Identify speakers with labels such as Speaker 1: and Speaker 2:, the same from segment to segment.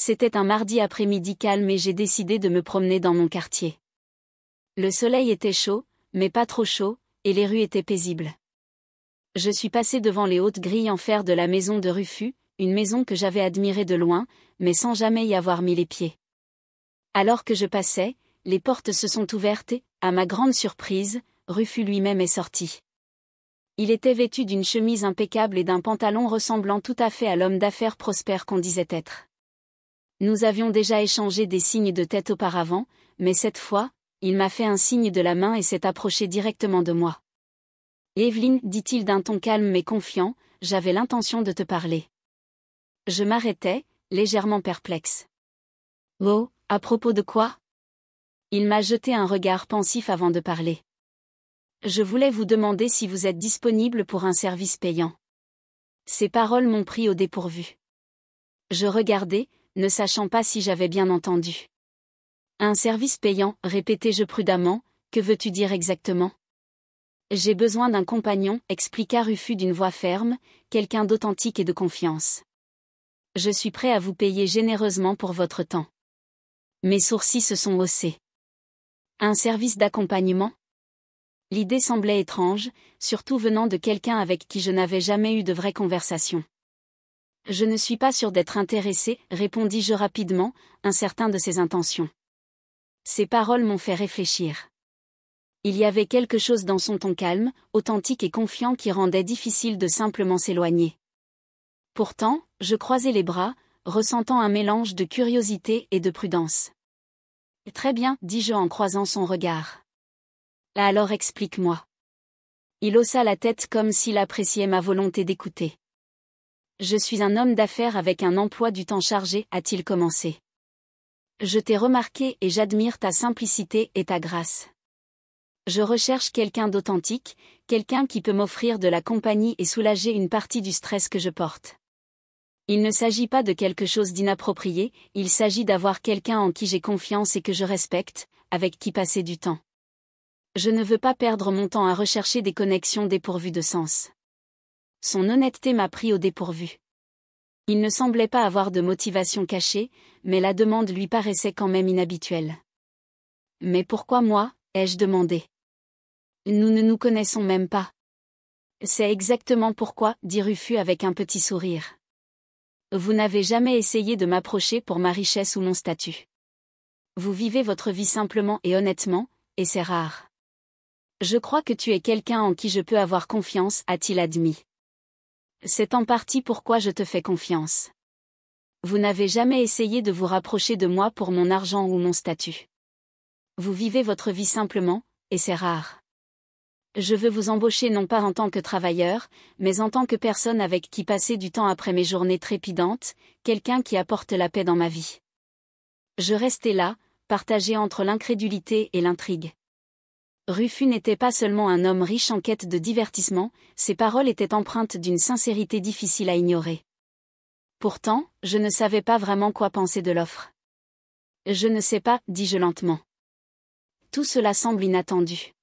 Speaker 1: C'était un mardi après-midi calme et j'ai décidé de me promener dans mon quartier. Le soleil était chaud, mais pas trop chaud, et les rues étaient paisibles. Je suis passé devant les hautes grilles en fer de la maison de Rufus, une maison que j'avais admirée de loin, mais sans jamais y avoir mis les pieds. Alors que je passais, les portes se sont ouvertes et, à ma grande surprise, Rufus lui-même est sorti. Il était vêtu d'une chemise impeccable et d'un pantalon ressemblant tout à fait à l'homme d'affaires prospère qu'on disait être. Nous avions déjà échangé des signes de tête auparavant, mais cette fois, il m'a fait un signe de la main et s'est approché directement de moi. « Evelyne, dit-il d'un ton calme mais confiant, j'avais l'intention de te parler. » Je m'arrêtai, légèrement perplexe. « Oh, à propos de quoi ?» Il m'a jeté un regard pensif avant de parler. « Je voulais vous demander si vous êtes disponible pour un service payant. » Ces paroles m'ont pris au dépourvu. Je regardai, ne sachant pas si j'avais bien entendu. « Un service payant, répétai-je prudemment, que veux-tu dire exactement ? » J'ai besoin d'un compagnon, expliqua Rufus d'une voix ferme, quelqu'un d'authentique et de confiance. Je suis prêt à vous payer généreusement pour votre temps. Mes sourcils se sont haussés. Un service d'accompagnement ? L'idée semblait étrange, surtout venant de quelqu'un avec qui je n'avais jamais eu de vraie conversation. Je ne suis pas sûr d'être intéressé, répondis-je rapidement, incertain de ses intentions. Ces paroles m'ont fait réfléchir. Il y avait quelque chose dans son ton calme, authentique et confiant qui rendait difficile de simplement s'éloigner. Pourtant, je croisai les bras, ressentant un mélange de curiosité et de prudence. « Très bien, dis-je en croisant son regard. Alors explique-moi. » Il haussa la tête comme s'il appréciait ma volonté d'écouter. « Je suis un homme d'affaires avec un emploi du temps chargé, a-t-il commencé. Je t'ai remarqué et j'admire ta simplicité et ta grâce. Je recherche quelqu'un d'authentique, quelqu'un qui peut m'offrir de la compagnie et soulager une partie du stress que je porte. Il ne s'agit pas de quelque chose d'inapproprié, il s'agit d'avoir quelqu'un en qui j'ai confiance et que je respecte, avec qui passer du temps. Je ne veux pas perdre mon temps à rechercher des connexions dépourvues de sens. » Son honnêteté m'a pris au dépourvu. Il ne semblait pas avoir de motivation cachée, mais la demande lui paraissait quand même inhabituelle. « Mais pourquoi moi ?» ai-je demandé. « Nous ne nous connaissons même pas. » « C'est exactement pourquoi, dit Rufus avec un petit sourire. Vous n'avez jamais essayé de m'approcher pour ma richesse ou mon statut. Vous vivez votre vie simplement et honnêtement, et c'est rare. Je crois que tu es quelqu'un en qui je peux avoir confiance, a-t-il admis. C'est en partie pourquoi je te fais confiance. Vous n'avez jamais essayé de vous rapprocher de moi pour mon argent ou mon statut. Vous vivez votre vie simplement, et c'est rare. Je veux vous embaucher non pas en tant que travailleur, mais en tant que personne avec qui passer du temps après mes journées trépidantes, quelqu'un qui apporte la paix dans ma vie. Je restais là, partagé entre l'incrédulité et l'intrigue. Rufus n'était pas seulement un homme riche en quête de divertissement, ses paroles étaient empreintes d'une sincérité difficile à ignorer. Pourtant, je ne savais pas vraiment quoi penser de l'offre. Je ne sais pas, dis-je lentement. Tout cela semble inattendu.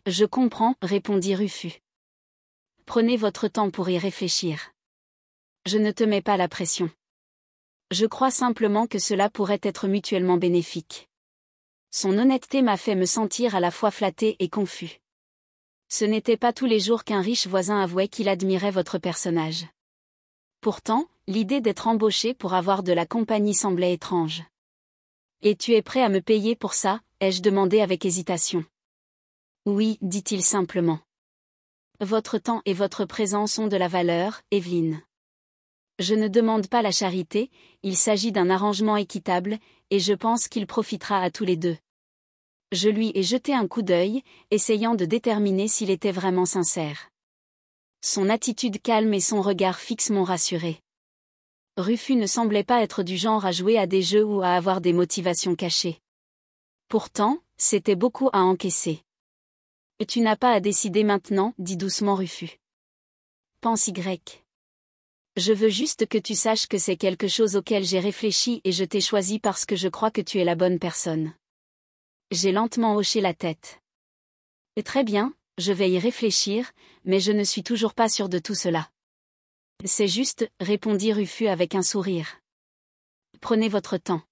Speaker 1: Je comprends, répondit Rufus. Prenez votre temps pour y réfléchir. Je ne te mets pas la pression. Je crois simplement que cela pourrait être mutuellement bénéfique. Son honnêteté m'a fait me sentir à la fois flatté et confus. Ce n'était pas tous les jours qu'un riche voisin avouait qu'il admirait votre personnage. Pourtant, l'idée d'être embauché pour avoir de la compagnie semblait étrange. Et tu es prêt à me payer pour ça, ai-je demandé avec hésitation. Oui, dit-il simplement. Votre temps et votre présence ont de la valeur, Evelyne. Je ne demande pas la charité, il s'agit d'un arrangement équitable, et je pense qu'il profitera à tous les deux. Je lui ai jeté un coup d'œil, essayant de déterminer s'il était vraiment sincère. Son attitude calme et son regard fixe m'ont rassuré. Rufus ne semblait pas être du genre à jouer à des jeux ou à avoir des motivations cachées. Pourtant, c'était beaucoup à encaisser. « Tu n'as pas à décider maintenant, dit doucement Rufus. Pense Y. Je veux juste que tu saches que c'est quelque chose auquel j'ai réfléchi et je t'ai choisi parce que je crois que tu es la bonne personne. » J'ai lentement hoché la tête. « Très bien, je vais y réfléchir, mais je ne suis toujours pas sûr de tout cela. » C'est juste, répondit Rufus avec un sourire. Prenez votre temps.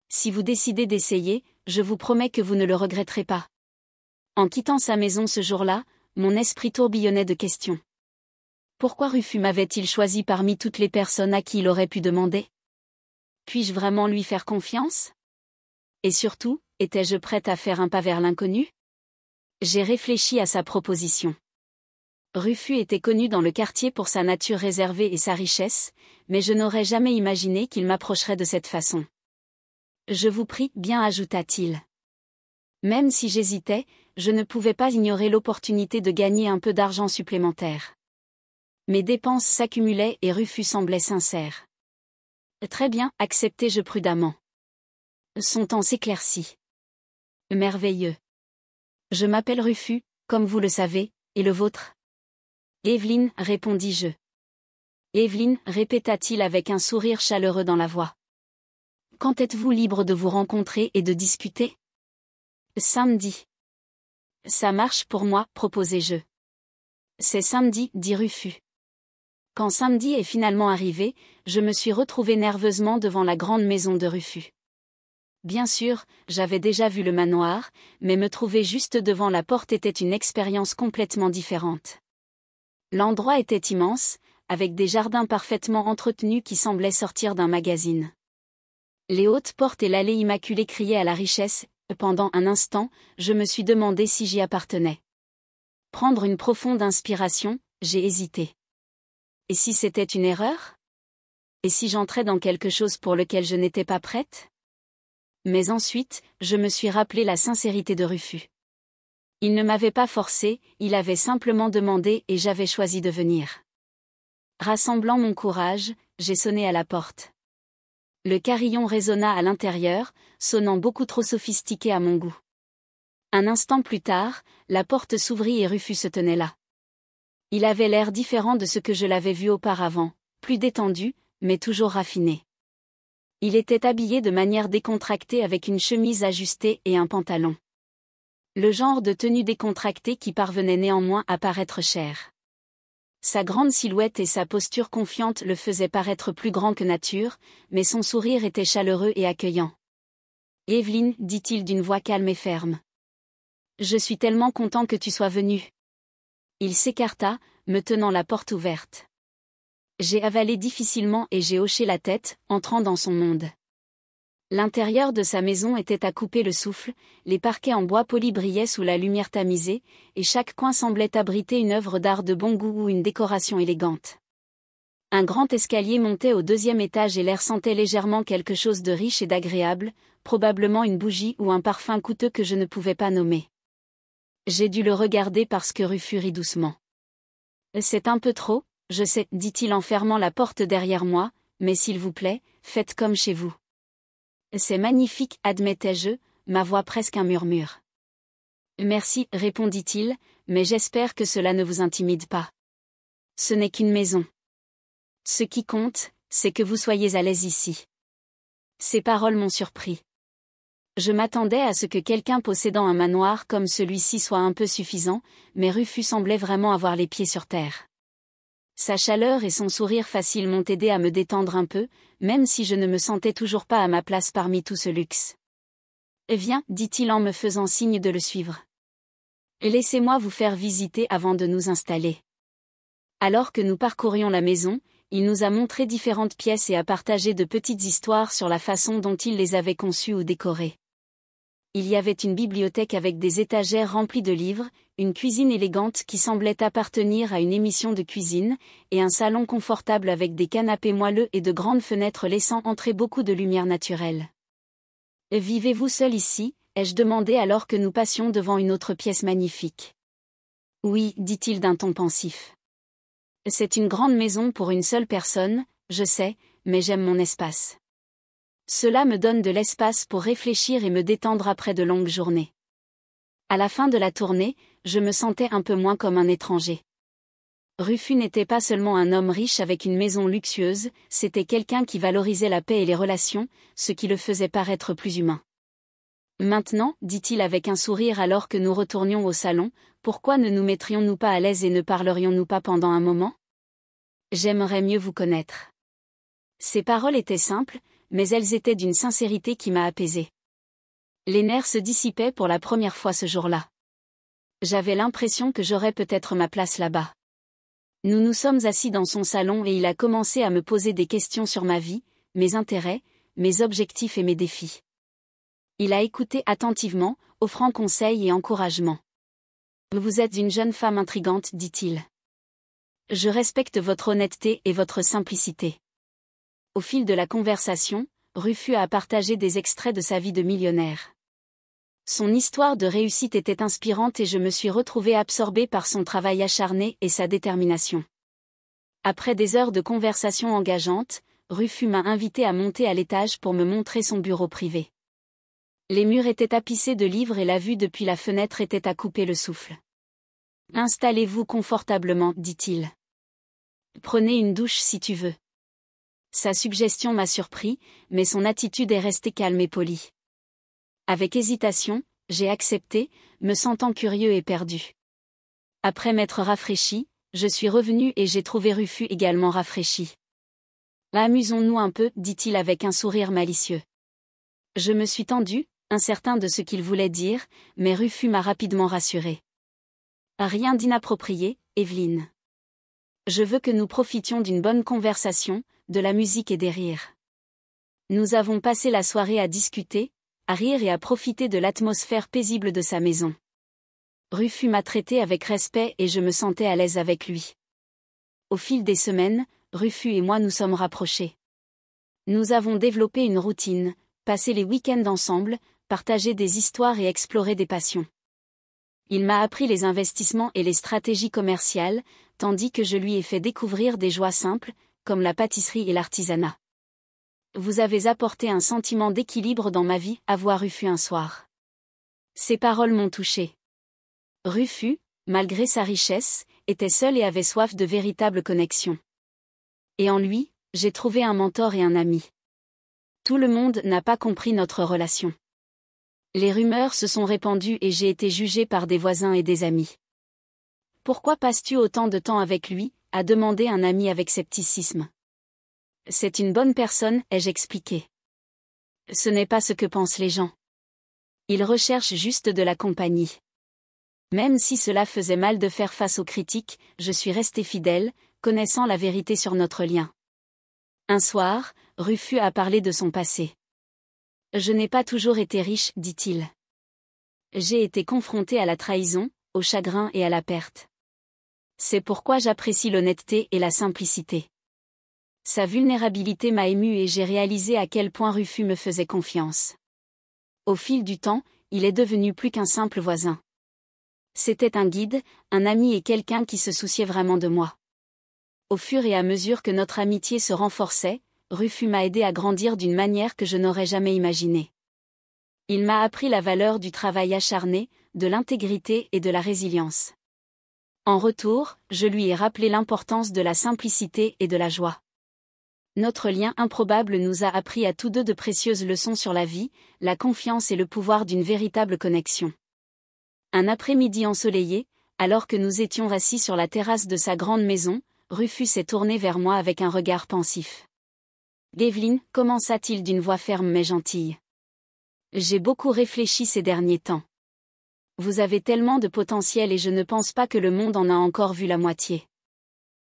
Speaker 1: Si vous décidez d'essayer, je vous promets que vous ne le regretterez pas. En quittant sa maison ce jour-là, mon esprit tourbillonnait de questions. Pourquoi Rufus m'avait-il choisi parmi toutes les personnes à qui il aurait pu demander? Puis-je vraiment lui faire confiance? Et surtout, étais-je prête à faire un pas vers l'inconnu? J'ai réfléchi à sa proposition. Rufus était connu dans le quartier pour sa nature réservée et sa richesse, mais je n'aurais jamais imaginé qu'il m'approcherait de cette façon. Je vous prie, bien, ajouta-t-il. Même si j'hésitais, je ne pouvais pas ignorer l'opportunité de gagner un peu d'argent supplémentaire. Mes dépenses s'accumulaient et Rufus semblait sincère. Très bien, acceptai-je prudemment. Son temps s'éclaircit. Merveilleux. Je m'appelle Rufus, comme vous le savez, et le vôtre? Évelyne, répondis-je. Évelyne, répéta-t-il avec un sourire chaleureux dans la voix. Quand êtes-vous libre de vous rencontrer et de discuter? Samedi. Ça marche pour moi, proposai-je. C'est samedi, dit Rufus. Quand samedi est finalement arrivé, je me suis retrouvée nerveusement devant la grande maison de Rufus. Bien sûr, j'avais déjà vu le manoir, mais me trouver juste devant la porte était une expérience complètement différente. L'endroit était immense, avec des jardins parfaitement entretenus qui semblaient sortir d'un magazine. Les hautes portes et l'allée immaculée criaient à la richesse. Pendant un instant, je me suis demandé si j'y appartenais. Prendre une profonde inspiration, j'ai hésité. Et si c'était une erreur? Et si j'entrais dans quelque chose pour lequel je n'étais pas prête? Mais ensuite, je me suis rappelé la sincérité de Rufus. Il ne m'avait pas forcé, il avait simplement demandé et j'avais choisi de venir. Rassemblant mon courage, j'ai sonné à la porte. Le carillon résonna à l'intérieur, sonnant beaucoup trop sophistiqué à mon goût. Un instant plus tard, la porte s'ouvrit et Rufus se tenait là. Il avait l'air différent de ce que je l'avais vu auparavant, plus détendu, mais toujours raffiné. Il était habillé de manière décontractée avec une chemise ajustée et un pantalon. Le genre de tenue décontractée qui parvenait néanmoins à paraître chère. Sa grande silhouette et sa posture confiante le faisaient paraître plus grand que nature, mais son sourire était chaleureux et accueillant. « Évelyne, dit-il d'une voix calme et ferme. Je suis tellement content que tu sois venue. » Il s'écarta, me tenant la porte ouverte. J'ai avalé difficilement et j'ai hoché la tête, entrant dans son monde. L'intérieur de sa maison était à couper le souffle, les parquets en bois poli brillaient sous la lumière tamisée, et chaque coin semblait abriter une œuvre d'art de bon goût ou une décoration élégante. Un grand escalier montait au 2e étage et l'air sentait légèrement quelque chose de riche et d'agréable, probablement une bougie ou un parfum coûteux que je ne pouvais pas nommer. J'ai dû le regarder parce que Rufus rit doucement. « C'est un peu trop, je sais, dit-il en fermant la porte derrière moi, mais s'il vous plaît, faites comme chez vous. » C'est magnifique, admettais-je, ma voix presque un murmure. Merci, répondit-il, mais j'espère que cela ne vous intimide pas. Ce n'est qu'une maison. Ce qui compte, c'est que vous soyez à l'aise ici. Ces paroles m'ont surpris. Je m'attendais à ce que quelqu'un possédant un manoir comme celui-ci soit un peu suffisant, mais Rufus semblait vraiment avoir les pieds sur terre. Sa chaleur et son sourire facile m'ont aidé à me détendre un peu, même si je ne me sentais toujours pas à ma place parmi tout ce luxe. « Viens, dit-il en me faisant signe de le suivre. Laissez-moi vous faire visiter avant de nous installer. » Alors que nous parcourions la maison, il nous a montré différentes pièces et a partagé de petites histoires sur la façon dont il les avait conçues ou décorées. Il y avait une bibliothèque avec des étagères remplies de livres, une cuisine élégante qui semblait appartenir à une émission de cuisine, et un salon confortable avec des canapés moelleux et de grandes fenêtres laissant entrer beaucoup de lumière naturelle. « Vivez-vous seul ici ?» ai-je demandé alors que nous passions devant une autre pièce magnifique. « Oui, dit-il d'un ton pensif. C'est une grande maison pour une seule personne, je sais, mais j'aime mon espace. Cela me donne de l'espace pour réfléchir et me détendre après de longues journées. » À la fin de la tournée, je me sentais un peu moins comme un étranger. Rufus n'était pas seulement un homme riche avec une maison luxueuse, c'était quelqu'un qui valorisait la paix et les relations, ce qui le faisait paraître plus humain. « Maintenant, dit-il avec un sourire alors que nous retournions au salon, pourquoi ne nous mettrions-nous pas à l'aise et ne parlerions-nous pas pendant un moment? J'aimerais mieux vous connaître. » Ces paroles étaient simples, mais elles étaient d'une sincérité qui m'a apaisée. Les nerfs se dissipaient pour la première fois ce jour-là. J'avais l'impression que j'aurais peut-être ma place là-bas. Nous nous sommes assis dans son salon et il a commencé à me poser des questions sur ma vie, mes intérêts, mes objectifs et mes défis. Il a écouté attentivement, offrant conseils et encouragement. « Vous êtes une jeune femme intrigante, dit-il. Je respecte votre honnêteté et votre simplicité. » Au fil de la conversation, Rufus a partagé des extraits de sa vie de millionnaire. Son histoire de réussite était inspirante et je me suis retrouvée absorbée par son travail acharné et sa détermination. Après des heures de conversation engageante, Rufus m'a invité à monter à l'étage pour me montrer son bureau privé. Les murs étaient tapissés de livres et la vue depuis la fenêtre était à couper le souffle. « Installez-vous confortablement, dit-il. Prenez une douche si tu veux. » Sa suggestion m'a surpris, mais son attitude est restée calme et polie. Avec hésitation, j'ai accepté, me sentant curieux et perdu. Après m'être rafraîchi, je suis revenu et j'ai trouvé Rufus également rafraîchi. « Amusons-nous un peu, dit-il avec un sourire malicieux. Je me suis tendu, incertain de ce qu'il voulait dire, mais Rufus m'a rapidement rassuré. Rien d'inapproprié, Evelyne. Je veux que nous profitions d'une bonne conversation, de la musique et des rires. Nous avons passé la soirée à discuter, à rire et à profiter de l'atmosphère paisible de sa maison. Rufus m'a traité avec respect et je me sentais à l'aise avec lui. Au fil des semaines, Rufus et moi nous sommes rapprochés. Nous avons développé une routine, passé les week-ends ensemble, partagé des histoires et exploré des passions. Il m'a appris les investissements et les stratégies commerciales, tandis que je lui ai fait découvrir des joies simples, comme la pâtisserie et l'artisanat. Vous avez apporté un sentiment d'équilibre dans ma vie, avoua Rufus un soir. Ces paroles m'ont touché. Rufus, malgré sa richesse, était seul et avait soif de véritables connexions. Et en lui, j'ai trouvé un mentor et un ami. Tout le monde n'a pas compris notre relation. Les rumeurs se sont répandues et j'ai été jugée par des voisins et des amis. Pourquoi passes-tu autant de temps avec lui, a demandé un ami avec scepticisme. C'est une bonne personne, ai-je expliqué. Ce n'est pas ce que pensent les gens. Ils recherchent juste de la compagnie. Même si cela faisait mal de faire face aux critiques, je suis restée fidèle, connaissant la vérité sur notre lien. Un soir, Rufus a parlé de son passé. Je n'ai pas toujours été riche, dit-il. J'ai été confronté à la trahison, au chagrin et à la perte. C'est pourquoi j'apprécie l'honnêteté et la simplicité. Sa vulnérabilité m'a ému et j'ai réalisé à quel point Rufus me faisait confiance. Au fil du temps, il est devenu plus qu'un simple voisin. C'était un guide, un ami et quelqu'un qui se souciait vraiment de moi. Au fur et à mesure que notre amitié se renforçait, Rufus m'a aidé à grandir d'une manière que je n'aurais jamais imaginée. Il m'a appris la valeur du travail acharné, de l'intégrité et de la résilience. En retour, je lui ai rappelé l'importance de la simplicité et de la joie. Notre lien improbable nous a appris à tous deux de précieuses leçons sur la vie, la confiance et le pouvoir d'une véritable connexion. Un après-midi ensoleillé, alors que nous étions assis sur la terrasse de sa grande maison, Rufus s'est tourné vers moi avec un regard pensif. « Evelyne, commença-t-il d'une voix ferme mais gentille. J'ai beaucoup réfléchi ces derniers temps. Vous avez tellement de potentiel et je ne pense pas que le monde en a encore vu la moitié.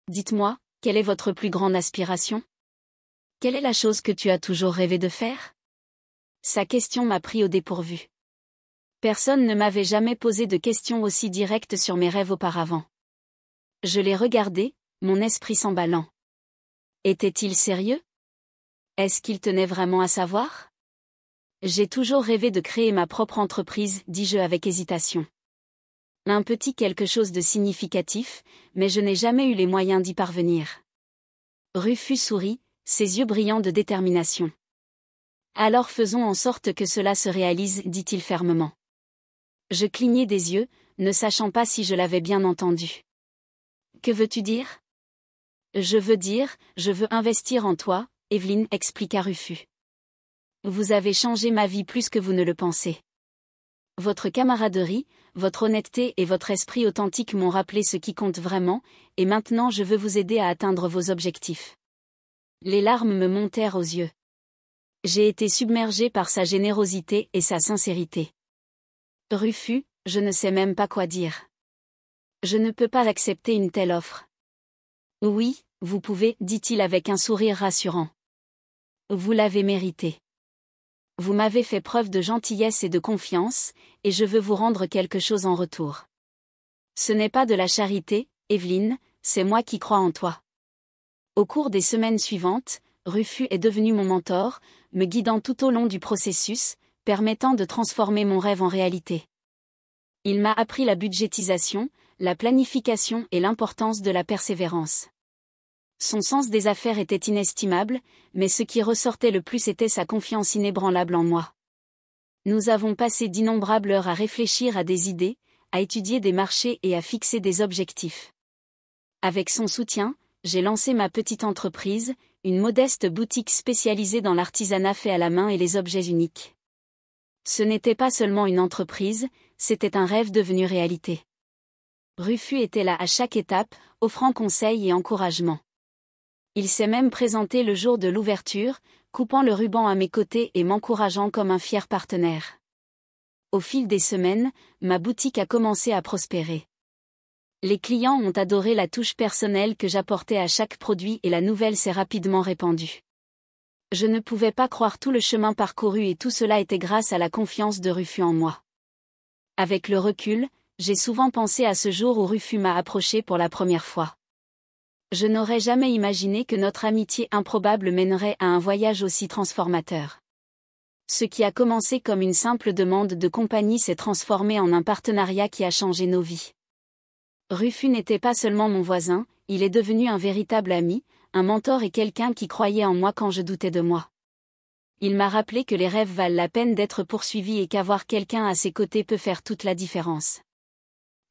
Speaker 1: Dites-moi, quelle est votre plus grande aspiration? Quelle est la chose que tu as toujours rêvé de faire? » Sa question m'a pris au dépourvu. Personne ne m'avait jamais posé de questions aussi directes sur mes rêves auparavant. Je l'ai regardé, mon esprit s'emballant. Était-il sérieux? Est-ce qu'il tenait vraiment à savoir? J'ai toujours rêvé de créer ma propre entreprise, dis-je avec hésitation. Un petit quelque chose de significatif, mais je n'ai jamais eu les moyens d'y parvenir. Rufus sourit, ses yeux brillants de détermination. Alors faisons en sorte que cela se réalise, dit-il fermement. Je clignai des yeux, ne sachant pas si je l'avais bien entendu. Que veux-tu dire? Je veux dire, je veux investir en toi, Evelyne, expliqua Rufus. Vous avez changé ma vie plus que vous ne le pensez. Votre camaraderie, votre honnêteté et votre esprit authentique m'ont rappelé ce qui compte vraiment, et maintenant je veux vous aider à atteindre vos objectifs. Les larmes me montèrent aux yeux. J'ai été submergée par sa générosité et sa sincérité. Rufus, je ne sais même pas quoi dire. Je ne peux pas accepter une telle offre. Oui, vous pouvez, dit-il avec un sourire rassurant. Vous l'avez mérité. Vous m'avez fait preuve de gentillesse et de confiance, et je veux vous rendre quelque chose en retour. Ce n'est pas de la charité, Evelyne, c'est moi qui crois en toi. Au cours des semaines suivantes, Rufus est devenu mon mentor, me guidant tout au long du processus, permettant de transformer mon rêve en réalité. Il m'a appris la budgétisation, la planification et l'importance de la persévérance. Son sens des affaires était inestimable, mais ce qui ressortait le plus était sa confiance inébranlable en moi. Nous avons passé d'innombrables heures à réfléchir à des idées, à étudier des marchés et à fixer des objectifs. Avec son soutien, j'ai lancé ma petite entreprise, une modeste boutique spécialisée dans l'artisanat fait à la main et les objets uniques. Ce n'était pas seulement une entreprise, c'était un rêve devenu réalité. Rufus était là à chaque étape, offrant conseils et encouragement. Il s'est même présenté le jour de l'ouverture, coupant le ruban à mes côtés et m'encourageant comme un fier partenaire. Au fil des semaines, ma boutique a commencé à prospérer. Les clients ont adoré la touche personnelle que j'apportais à chaque produit et la nouvelle s'est rapidement répandue. Je ne pouvais pas croire tout le chemin parcouru et tout cela était grâce à la confiance de Rufus en moi. Avec le recul, j'ai souvent pensé à ce jour où Rufus m'a approché pour la première fois. Je n'aurais jamais imaginé que notre amitié improbable mènerait à un voyage aussi transformateur. Ce qui a commencé comme une simple demande de compagnie s'est transformé en un partenariat qui a changé nos vies. Rufus n'était pas seulement mon voisin, il est devenu un véritable ami, un mentor et quelqu'un qui croyait en moi quand je doutais de moi. Il m'a rappelé que les rêves valent la peine d'être poursuivis et qu'avoir quelqu'un à ses côtés peut faire toute la différence.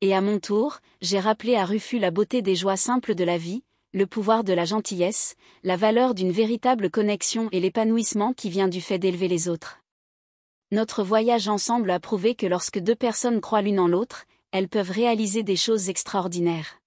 Speaker 1: Et à mon tour, j'ai rappelé à Rufus la beauté des joies simples de la vie, le pouvoir de la gentillesse, la valeur d'une véritable connexion et l'épanouissement qui vient du fait d'élever les autres. Notre voyage ensemble a prouvé que lorsque deux personnes croient l'une en l'autre, elles peuvent réaliser des choses extraordinaires.